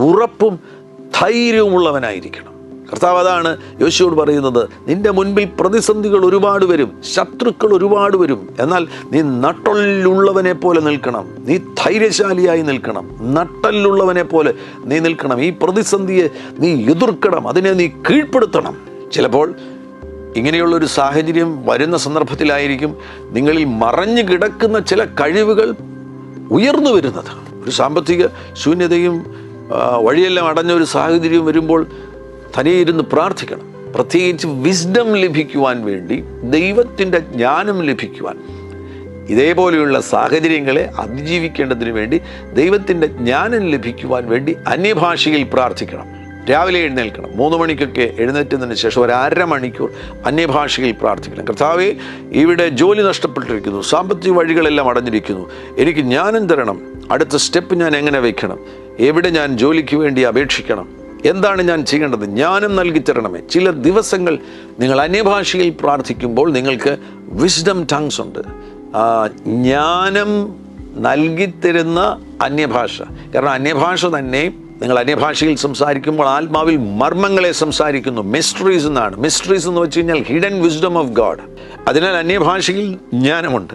ഉറപ്പും ധൈര്യവുമുള്ളവനായിരിക്കണം. കർത്താവ് അതാണ് യോശുവോട് പറയുന്നത്. നിന്റെ മുൻപിൽ പ്രതിസന്ധികൾ ഒരുപാട് വരും, ശത്രുക്കൾ ഒരുപാട് വരും, എന്നാൽ നീ നട്ടലുള്ളവനെ പോലെ നിൽക്കണം, നീ ധൈര്യശാലിയായി നിൽക്കണം, നട്ടലുള്ളവനെ പോലെ നീ നിൽക്കണം. ഈ പ്രതിസന്ധിയെ നീ എതിർക്കണം, അതിനെ നീ കീഴ്പ്പെടുത്തണം. ചിലപ്പോൾ ഇങ്ങനെയുള്ളൊരു സാഹചര്യം വരുന്ന സന്ദർഭത്തിലായിരിക്കും നിങ്ങളിൽ മറഞ്ഞു കിടക്കുന്ന ചില കഴിവുകൾ ഉയർന്നു വരുന്നത്. ഒരു സാമ്പത്തിക ശൂന്യതയും വഴിയെല്ലാം അടഞ്ഞ ഒരു സാഹചര്യം വരുമ്പോൾ തനിയെ ഇരുന്ന് പ്രാർത്ഥിക്കണം. പ്രത്യേകിച്ച് വിസ്ഡം ലഭിക്കുവാൻ വേണ്ടി, ദൈവത്തിൻ്റെ ജ്ഞാനം ലഭിക്കുവാൻ, ഇതേപോലെയുള്ള സാഹചര്യങ്ങളെ അതിജീവിക്കേണ്ടതിന് വേണ്ടി ദൈവത്തിൻ്റെ ജ്ഞാനം ലഭിക്കുവാൻ വേണ്ടി അന്യഭാഷയിൽ പ്രാർത്ഥിക്കണം. രാവിലെ എഴുന്നേൽക്കണം. 3 മണിക്കൊക്കെ എഴുന്നേറ്റതിന് ശേഷം ഒരു 1/2 മണിക്കൂർ അന്യഭാഷയിൽ പ്രാർത്ഥിക്കണം. കർത്താവേ, ഇവിടെ ജോലി നഷ്ടപ്പെട്ടിരിക്കുന്നു, സാമ്പത്തിക വഴികളെല്ലാം അടഞ്ഞിരിക്കുന്നു, എനിക്ക് ജ്ഞാനം തരണം, അടുത്ത സ്റ്റെപ്പ് ഞാൻ എങ്ങനെ വയ്ക്കണം, എവിടെ ഞാൻ ജോലിക്ക് വേണ്ടി അപേക്ഷിക്കണം, എന്താണ് ഞാൻ ചെയ്യേണ്ടത്, ജ്ഞാനം നൽകി തരണമേ. ചില ദിവസങ്ങൾ നിങ്ങൾ അന്യഭാഷയിൽ പ്രാർത്ഥിക്കുമ്പോൾ നിങ്ങൾക്ക് വിസ്ഡം ടങ്സ് ഉണ്ട്, ജ്ഞാനം നൽകിത്തരുന്ന അന്യഭാഷ. കാരണം അന്യഭാഷ തന്നെ നിങ്ങൾ അന്യഭാഷയിൽ സംസാരിക്കുമ്പോൾ ആത്മാവിൽ മർമ്മങ്ങളെ സംസാരിക്കുന്നു. മിസ്റ്ററീസ് എന്നാണ്. മിസ്റ്ററീസ് എന്ന് വെച്ച് കഴിഞ്ഞാൽ ഹിഡൻ വിസ്ഡം ഓഫ് ഗോഡ്. അതിനാൽ അന്യഭാഷയിൽ ജ്ഞാനമുണ്ട്.